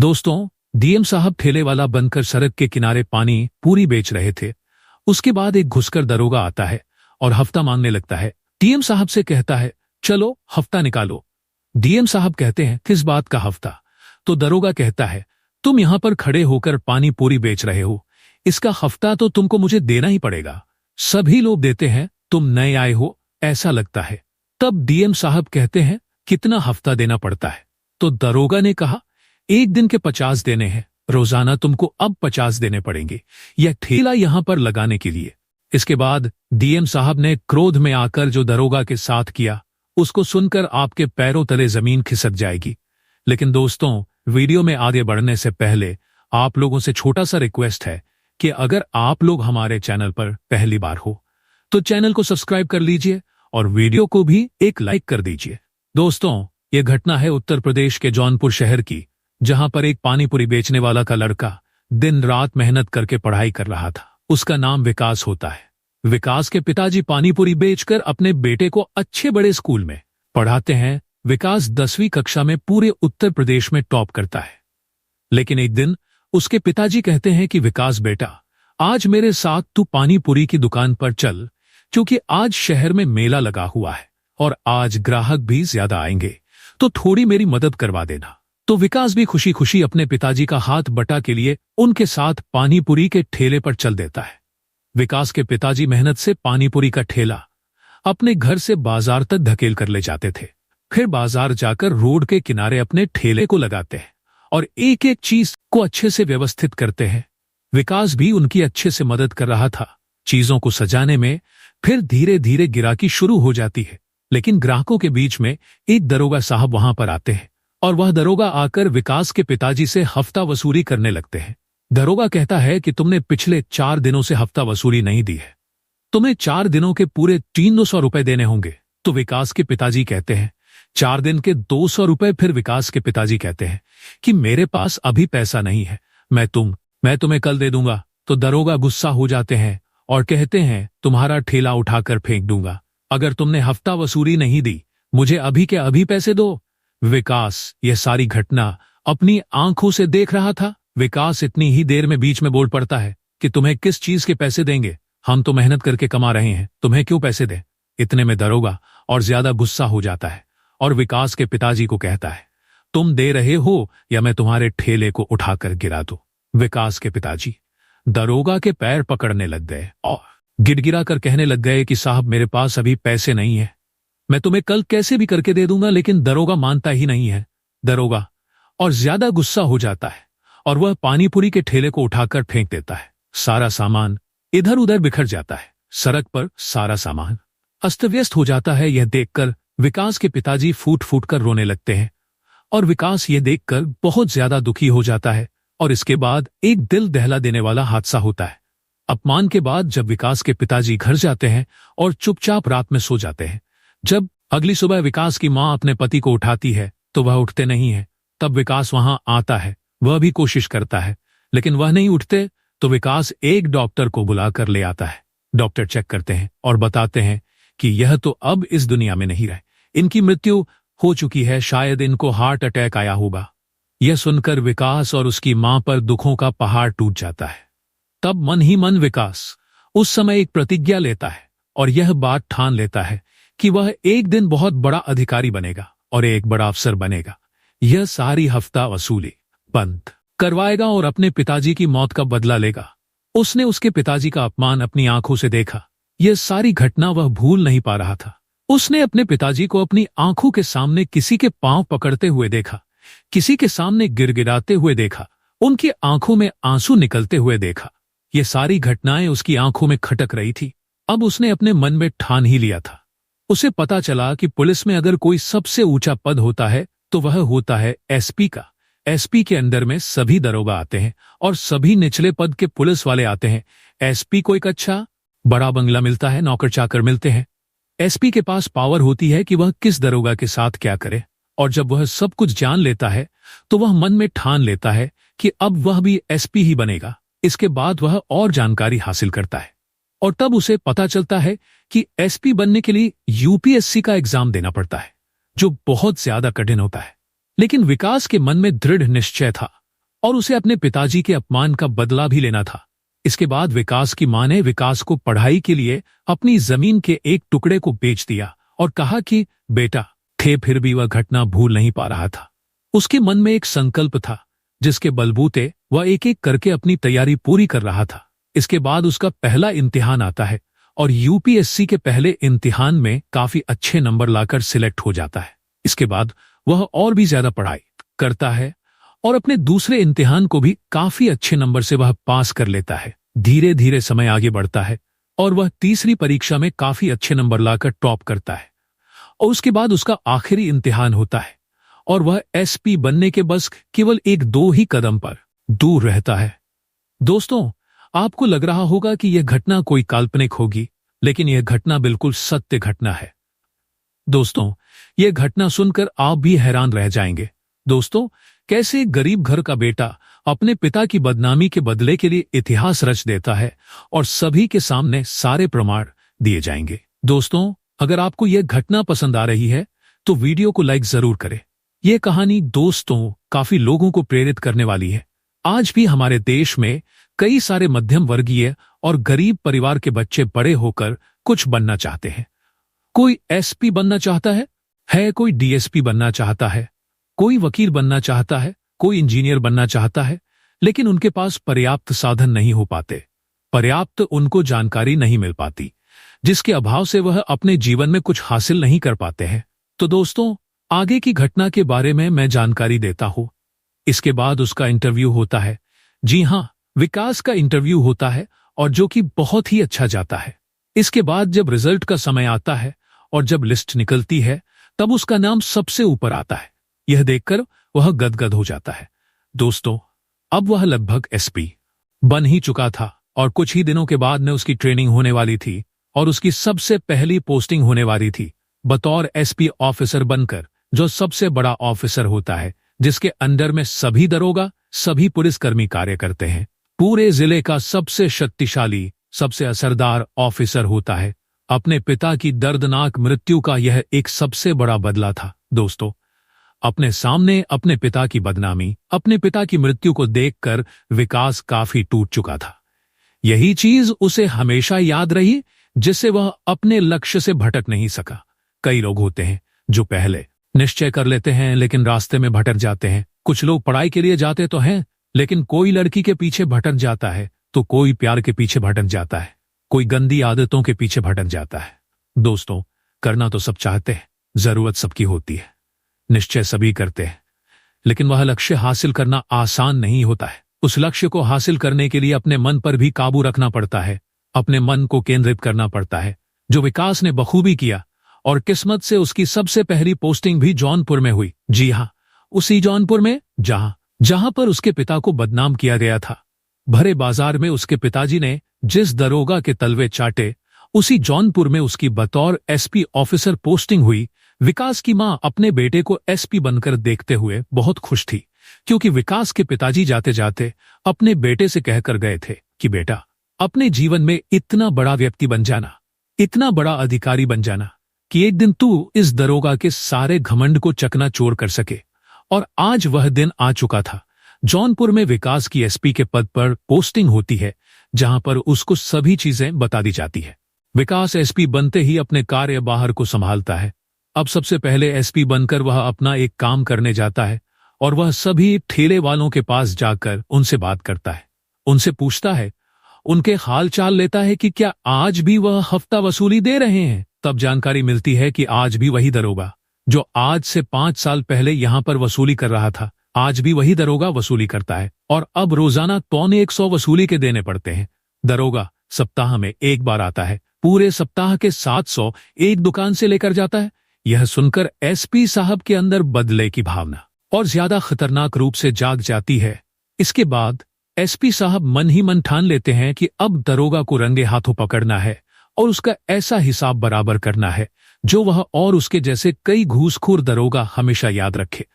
दोस्तों, डीएम साहब ठेले वाला बनकर सड़क के किनारे पानी पूरी बेच रहे थे। उसके बाद एक घुसकर दरोगा आता है और हफ्ता मांगने लगता है। डीएम साहब से कहता है, चलो हफ्ता निकालो। डीएम साहब कहते हैं, किस बात का हफ्ता? तो दरोगा कहता है, तुम यहां पर खड़े होकर पानी पूरी बेच रहे हो, इसका हफ्ता तो तुमको मुझे देना ही पड़ेगा। सभी लोग देते हैं, तुम नए आए हो ऐसा लगता है। तब डीएम साहब कहते हैं, कितना हफ्ता देना पड़ता है? तो दरोगा ने कहा, एक दिन के 50 देने हैं, रोजाना तुमको अब 50 देने पड़ेंगे यह ठेला यहां पर लगाने के लिए। इसके बाद डीएम साहब ने क्रोध में आकर जो दरोगा के साथ किया, उसको सुनकर आपके पैरों तले जमीन खिसक जाएगी। लेकिन दोस्तों, वीडियो में आगे बढ़ने से पहले आप लोगों से छोटा सा रिक्वेस्ट है कि अगर आप लोग हमारे चैनल पर पहली बार हो तो चैनल को सब्सक्राइब कर लीजिए और वीडियो को भी एक लाइक कर दीजिए। दोस्तों, ये घटना है उत्तर प्रदेश के जौनपुर शहर की, जहां पर एक पानीपुरी बेचने वाला का लड़का दिन रात मेहनत करके पढ़ाई कर रहा था। उसका नाम विकास होता है। विकास के पिताजी पानीपुरी बेचकर अपने बेटे को अच्छे बड़े स्कूल में पढ़ाते हैं। विकास 10वीं कक्षा में पूरे उत्तर प्रदेश में टॉप करता है। लेकिन एक दिन उसके पिताजी कहते हैं कि विकास बेटा, आज मेरे साथ तू पानीपुरी की दुकान पर चल, क्योंकि आज शहर में मेला लगा हुआ है और आज ग्राहक भी ज्यादा आएंगे, तो थोड़ी मेरी मदद करवा देना। तो विकास भी खुशी खुशी अपने पिताजी का हाथ बटा के लिए उनके साथ पानीपुरी के ठेले पर चल देता है। विकास के पिताजी मेहनत से पानीपुरी का ठेला अपने घर से बाजार तक धकेल कर ले जाते थे। फिर बाजार जाकर रोड के किनारे अपने ठेले को लगाते हैं और एक एक चीज को अच्छे से व्यवस्थित करते हैं। विकास भी उनकी अच्छे से मदद कर रहा था चीजों को सजाने में। फिर धीरे धीरे गिराकी शुरू हो जाती है। लेकिन ग्राहकों के बीच में एक दरोगा साहब वहां पर आते हैं और वह दरोगा आकर विकास के पिताजी से हफ्ता वसूली करने लगते हैं। दरोगा कहता है कि तुमने पिछले 4 दिनों से हफ्ता वसूली नहीं दी है, तुम्हें 4 दिनों के पूरे 300 रुपए देने होंगे। तो विकास के पिताजी कहते हैं, 4 दिन के 200 रुपए। फिर विकास के पिताजी कहते हैं कि मेरे पास अभी पैसा नहीं है, मैं तुम्हें कल दे दूंगा। तो दरोगा गुस्सा हो जाते हैं और कहते हैं, तुम्हारा ठेला उठाकर फेंक दूंगा अगर तुमने हफ्ता वसूली नहीं दी, मुझे अभी के अभी पैसे दो। विकास यह सारी घटना अपनी आंखों से देख रहा था। विकास इतनी ही देर में बीच में बोल पड़ता है कि तुम्हें किस चीज के पैसे देंगे, हम तो मेहनत करके कमा रहे हैं, तुम्हें क्यों पैसे दें। इतने में दरोगा और ज्यादा गुस्सा हो जाता है और विकास के पिताजी को कहता है, तुम दे रहे हो या मैं तुम्हारे ठेले को उठाकर गिरा दूं। विकास के पिताजी दरोगा के पैर पकड़ने लग गए और गिड़गिड़ा कर कहने लग गए कि साहब, मेरे पास अभी पैसे नहीं है, मैं तुम्हें कल कैसे भी करके दे दूंगा। लेकिन दरोगा मानता ही नहीं है। दरोगा और ज्यादा गुस्सा हो जाता है और वह पानीपुरी के ठेले को उठाकर फेंक देता है। सारा सामान इधर उधर बिखर जाता है। सड़क पर सारा सामान अस्त व्यस्त हो जाता है। यह देखकर विकास के पिताजी फूट फूट कर रोने लगते हैं और विकास ये देखकर बहुत ज्यादा दुखी हो जाता है। और इसके बाद एक दिल दहला देने वाला हादसा होता है। अपमान के बाद जब विकास के पिताजी घर जाते हैं और चुपचाप रात में सो जाते हैं, जब अगली सुबह विकास की मां अपने पति को उठाती है तो वह उठते नहीं है। तब विकास वहां आता है, वह भी कोशिश करता है, लेकिन वह नहीं उठते। तो विकास एक डॉक्टर को बुलाकर ले आता है। डॉक्टर चेक करते हैं और बताते हैं कि यह तो अब इस दुनिया में नहीं रहे, इनकी मृत्यु हो चुकी है, शायद इनको हार्ट अटैक आया होगा। यह सुनकर विकास और उसकी मां पर दुखों का पहाड़ टूट जाता है। तब मन ही मन विकास उस समय एक प्रतिज्ञा लेता है और यह बात ठान लेता है कि वह एक दिन बहुत बड़ा अधिकारी बनेगा और एक बड़ा अफसर बनेगा। यह सारी हफ्ता वसूली बंद करवाएगा और अपने पिताजी की मौत का बदला लेगा। उसने उसके पिताजी का अपमान अपनी आंखों से देखा। यह सारी घटना वह भूल नहीं पा रहा था। उसने अपने पिताजी को अपनी आंखों के सामने किसी के पांव पकड़ते हुए देखा, किसी के सामने गिड़गिड़ाते हुए देखा, उनकी आंखों में आंसू निकलते हुए देखा। ये सारी घटनाएं उसकी आंखों में खटक रही थी। अब उसने अपने मन में ठान ही लिया था। उसे पता चला कि पुलिस में अगर कोई सबसे ऊंचा पद होता है तो वह होता है एसपी का। एसपी के अंदर में सभी दरोगा आते हैं और सभी निचले पद के पुलिस वाले आते हैं। एसपी को एक अच्छा बड़ा बंगला मिलता है, नौकर चाकर मिलते हैं। एसपी के पास पावर होती है कि वह किस दरोगा के साथ क्या करे, और जब वह सब कुछ जान लेता है तो वह मन में ठान लेता है कि अब वह भी एसपी ही बनेगा। इसके बाद वह और जानकारी हासिल करता है और तब उसे पता चलता है कि एसपी बनने के लिए यूपीएससी का एग्जाम देना पड़ता है, जो बहुत ज्यादा कठिन होता है। लेकिन विकास के मन में दृढ़ निश्चय था और उसे अपने पिताजी के अपमान का बदला भी लेना था। इसके बाद विकास की मां ने विकास को पढ़ाई के लिए अपनी जमीन के एक टुकड़े को बेच दिया और कहा कि बेटा थे, फिर भी वह घटना भूल नहीं पा रहा था। उसके मन में एक संकल्प था जिसके बलबूते वह एक एक करके अपनी तैयारी पूरी कर रहा था। इसके बाद उसका पहला इम्तिहान आता है और यूपीएससी के पहले इम्तिहान में काफी अच्छे नंबर लाकर सिलेक्ट हो जाता है। इसके बाद वह और भी ज्यादा पढ़ाई करता है और अपने दूसरे इम्तिहान को भी काफी अच्छे नंबर से वह पास कर लेता है। धीरे धीरे समय आगे बढ़ता है और वह तीसरी परीक्षा में काफी अच्छे नंबर लाकर टॉप करता है। और उसके बाद उसका आखिरी इम्तिहान होता है और वह एसपी बनने के बस केवल एक दो ही कदम पर दूर रहता है। दोस्तों, आपको लग रहा होगा कि यह घटना कोई काल्पनिक होगी, लेकिन यह घटना बिल्कुल सत्य घटना है। दोस्तों, यह घटना सुनकर आप भी हैरान रह जाएंगे। दोस्तों, कैसे एक गरीब घर का बेटा अपने पिता की बदनामी के बदले के लिए इतिहास रच देता है और सभी के सामने सारे प्रमाण दिए जाएंगे। दोस्तों, अगर आपको यह घटना पसंद आ रही है तो वीडियो को लाइक जरूर करें। यह कहानी दोस्तों काफी लोगों को प्रेरित करने वाली है। आज भी हमारे देश में कई सारे मध्यम वर्गीय और गरीब परिवार के बच्चे बड़े होकर कुछ बनना चाहते हैं। कोई एसपी बनना चाहता है, कोई डीएसपी बनना चाहता है, कोई वकील बनना चाहता है, कोई इंजीनियर बनना चाहता है, लेकिन उनके पास पर्याप्त साधन नहीं हो पाते, पर्याप्त उनको जानकारी नहीं मिल पाती, जिसके अभाव से वह अपने जीवन में कुछ हासिल नहीं कर पाते हैं। तो दोस्तों, आगे की घटना के बारे में मैं जानकारी देता हूं। इसके बाद उसका इंटरव्यू होता है। जी हां, विकास का इंटरव्यू होता है और जो कि बहुत ही अच्छा जाता है। इसके बाद जब रिजल्ट का समय आता है और जब लिस्ट निकलती है तब उसका नाम सबसे ऊपर आता है। यह देखकर वह गदगद हो जाता है। दोस्तों, अब वह लगभग एसपी बन ही चुका था और कुछ ही दिनों के बाद में उसकी ट्रेनिंग होने वाली थी और उसकी सबसे पहली पोस्टिंग होने वाली थी बतौर एसपी ऑफिसर बनकर, जो सबसे बड़ा ऑफिसर होता है जिसके अंडर में सभी दरोगा, सभी पुलिसकर्मी कार्य करते हैं। पूरे जिले का सबसे शक्तिशाली, सबसे असरदार ऑफिसर होता है। अपने पिता की दर्दनाक मृत्यु का यह एक सबसे बड़ा बदला था। दोस्तों, अपने सामने अपने पिता की बदनामी, अपने पिता की मृत्यु को देखकर विकास काफी टूट चुका था। यही चीज उसे हमेशा याद रही, जिससे वह अपने लक्ष्य से भटक नहीं सका। कई लोग होते हैं जो पहले निश्चय कर लेते हैं लेकिन रास्ते में भटक जाते हैं। कुछ लोग पढ़ाई के लिए जाते तो हैं, लेकिन कोई लड़की के पीछे भटक जाता है, तो कोई प्यार के पीछे भटक जाता है, कोई गंदी आदतों के पीछे भटक जाता है। दोस्तों, करना तो सब चाहते हैं, जरूरत सबकी होती है, निश्चय सभी करते हैं, लेकिन वह लक्ष्य हासिल करना आसान नहीं होता है। उस लक्ष्य को हासिल करने के लिए अपने मन पर भी काबू रखना पड़ता है, अपने मन को केंद्रित करना पड़ता है, जो विकास ने बखूबी किया। और किस्मत से उसकी सबसे पहली पोस्टिंग भी जौनपुर में हुई। जी हां, उसी जौनपुर में जहां पर उसके पिता को बदनाम किया गया था। भरे बाजार में उसके पिताजी ने जिस दरोगा के तलवे चाटे, उसी जौनपुर में उसकी बतौर एसपी ऑफिसर पोस्टिंग हुई। विकास की मां अपने बेटे को एसपी बनकर देखते हुए बहुत खुश थी, क्योंकि विकास के पिताजी जाते जाते अपने बेटे से कहकर गए थे कि बेटा, अपने जीवन में इतना बड़ा व्यक्ति बन जाना, इतना बड़ा अधिकारी बन जाना कि एक दिन तू इस दरोगा के सारे घमंड को चकनाचूर कर सके। और आज वह दिन आ चुका था। जौनपुर में विकास की एसपी के पद पर पोस्टिंग होती है, जहां पर उसको सभी चीजें बता दी जाती है। विकास एसपी बनते ही अपने कार्य बाहर को संभालता है। अब सबसे पहले एसपी बनकर वह अपना एक काम करने जाता है और वह सभी ठेले वालों के पास जाकर उनसे बात करता है, उनसे पूछता है, उनके हाल चाल लेता है कि क्या आज भी वह हफ्ता वसूली दे रहे हैं। तब जानकारी मिलती है कि आज भी वही दरोगा जो आज से 5 साल पहले यहां पर वसूली कर रहा था, आज भी वही दरोगा वसूली करता है और अब रोजाना 100 वसूली के देने पड़ते हैं। दरोगा सप्ताह में एक बार आता है, पूरे सप्ताह के 700 एक दुकान से लेकर जाता है। यह सुनकर एसपी साहब के अंदर बदले की भावना और ज्यादा खतरनाक रूप से जाग जाती है। इसके बाद एसपी साहब मन ही मन ठान लेते हैं कि अब दरोगा को रंगे हाथों पकड़ना है और उसका ऐसा हिसाब बराबर करना है जो वह और उसके जैसे कई घूसखोर दरोगा हमेशा याद रखे।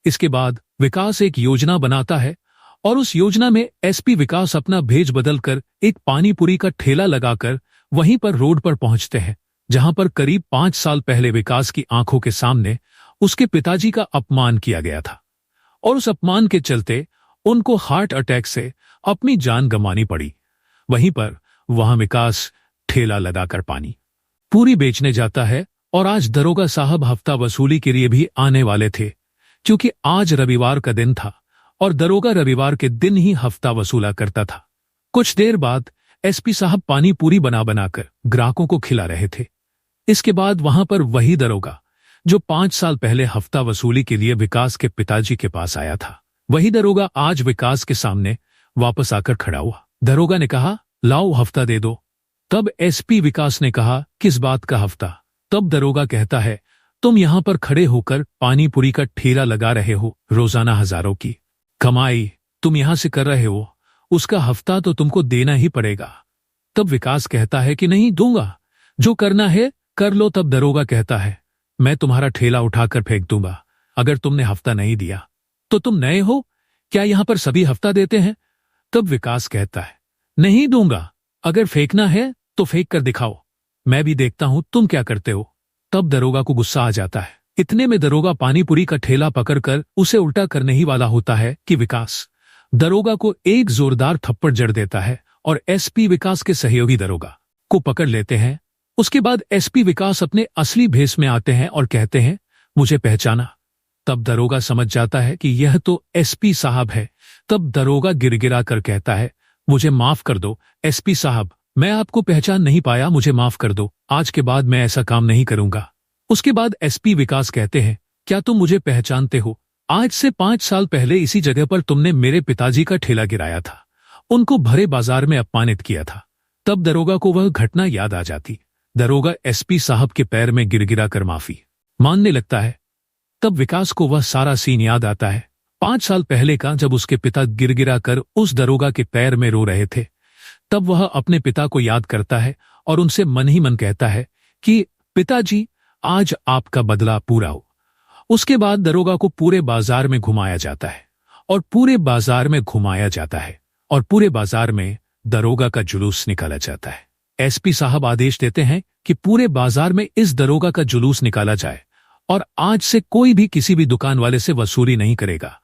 इसके बाद विकास एक योजना बनाता है और उस योजना में एसपी विकास अपना भेज बदलकर एक पानी पूरी का ठेला लगाकर वहीं पर रोड पर पहुंचते हैं, जहां पर करीब 5 साल पहले विकास की आंखों के सामने उसके पिताजी का अपमान किया गया था। और उस अपमान के चलते उनको हार्ट अटैक से अपनी जान गंवानी पड़ी। वहीं पर वहां विकास ठेला लगाकर पानी पूरी बेचने जाता है और आज दरोगा साहब हफ्ता वसूली के लिए भी आने वाले थे, क्योंकि आज रविवार का दिन था और दरोगा रविवार के दिन ही हफ्ता वसूला करता था। कुछ देर बाद एसपी साहब पानी पूरी बना बनाकर ग्राहकों को खिला रहे थे। इसके बाद वहां पर वही दरोगा जो 5 साल पहले हफ्ता वसूली के लिए विकास के पिताजी के पास आया था, वही दरोगा आज विकास के सामने वापस आकर खड़ा हुआ। दरोगा ने कहा, लाओ हफ्ता दे दो। तब एसपी विकास ने कहा, किस बात का हफ्ता? तब दरोगा कहता है, तुम यहां पर खड़े होकर पानी पूरी का ठेला लगा रहे हो, रोजाना हजारों की कमाई तुम यहां से कर रहे हो, उसका हफ्ता तो तुमको देना ही पड़ेगा। तब विकास कहता है कि नहीं दूंगा, जो करना है कर लो। तब दरोगा कहता है, मैं तुम्हारा ठेला उठाकर फेंक दूंगा अगर तुमने हफ्ता नहीं दिया। तो तुम नए हो क्या, यहां पर सभी हफ्ता देते हैं? तब विकास कहता है, नहीं दूंगा, अगर फेंकना है तो फेंक कर दिखाओ, मैं भी देखता हूं तुम क्या करते हो। तब दरोगा को गुस्सा आ जाता है। इतने में दरोगा पानीपुरी का ठेला पकड़कर उसे उल्टा करने ही वाला होता है कि विकास दरोगा को एक जोरदार थप्पड़ जड़ देता है और एसपी विकास के सहयोगी दरोगा को पकड़ लेते हैं। उसके बाद एसपी विकास अपने असली भेष में आते हैं और कहते हैं, मुझे पहचाना? तब दरोगा समझ जाता है कि यह तो एसपी साहब है। तब दरोगा गिड़गिड़ा कर कहता है, मुझे माफ कर दो एसपी साहब, मैं आपको पहचान नहीं पाया, मुझे माफ कर दो, आज के बाद मैं ऐसा काम नहीं करूंगा। उसके बाद एसपी विकास कहते हैं, क्या तुम मुझे पहचानते हो? आज से 5 साल पहले इसी जगह पर तुमने मेरे पिताजी का ठेला गिराया था, उनको भरे बाजार में अपमानित किया था। तब दरोगा को वह घटना याद आ जाती। दरोगा एसपी साहब के पैर में गिड़गिड़ा कर माफी मांगने लगता है। तब विकास को वह सारा सीन याद आता है, 5 साल पहले का, जब उसके पिता गिड़गिड़ा कर उस दरोगा के पैर में रो रहे थे। तब वह अपने पिता को याद करता है और उनसे मन ही मन कहता है कि पिताजी, आज आपका बदला पूरा हो। उसके बाद दरोगा को पूरे बाजार में घुमाया जाता है और पूरे बाजार में घुमाया जाता है और पूरे बाजार में दरोगा का जुलूस निकाला जाता है। एसपी साहब आदेश देते हैं कि पूरे बाजार में इस दरोगा का जुलूस निकाला जाए और आज से कोई भी किसी भी दुकान वाले से वसूली नहीं करेगा।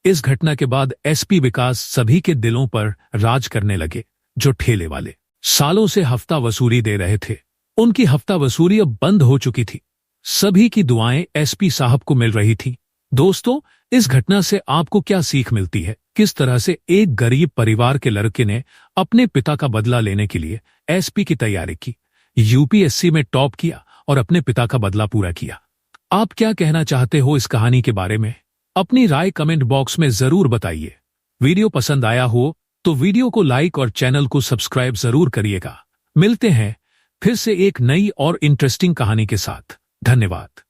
इस घटना के बाद एसपी विकास सभी के दिलों पर राज करने लगे। जो ठेले वाले सालों से हफ्ता वसूली दे रहे थे, उनकी हफ्ता वसूली अब बंद हो चुकी थी। सभी की दुआएं एसपी साहब को मिल रही थी। दोस्तों, इस घटना से आपको क्या सीख मिलती है? किस तरह से एक गरीब परिवार के लड़के ने अपने पिता का बदला लेने के लिए एसपी की तैयारी की, यूपीएससी में टॉप किया और अपने पिता का बदला पूरा किया। आप क्या कहना चाहते हो इस कहानी के बारे में? अपनी राय कमेंट बॉक्स में जरूर बताइए। वीडियो पसंद आया हो तो वीडियो को लाइक और चैनल को सब्सक्राइब जरूर करिएगा। मिलते हैं फिर से एक नई और इंटरेस्टिंग कहानी के साथ। धन्यवाद।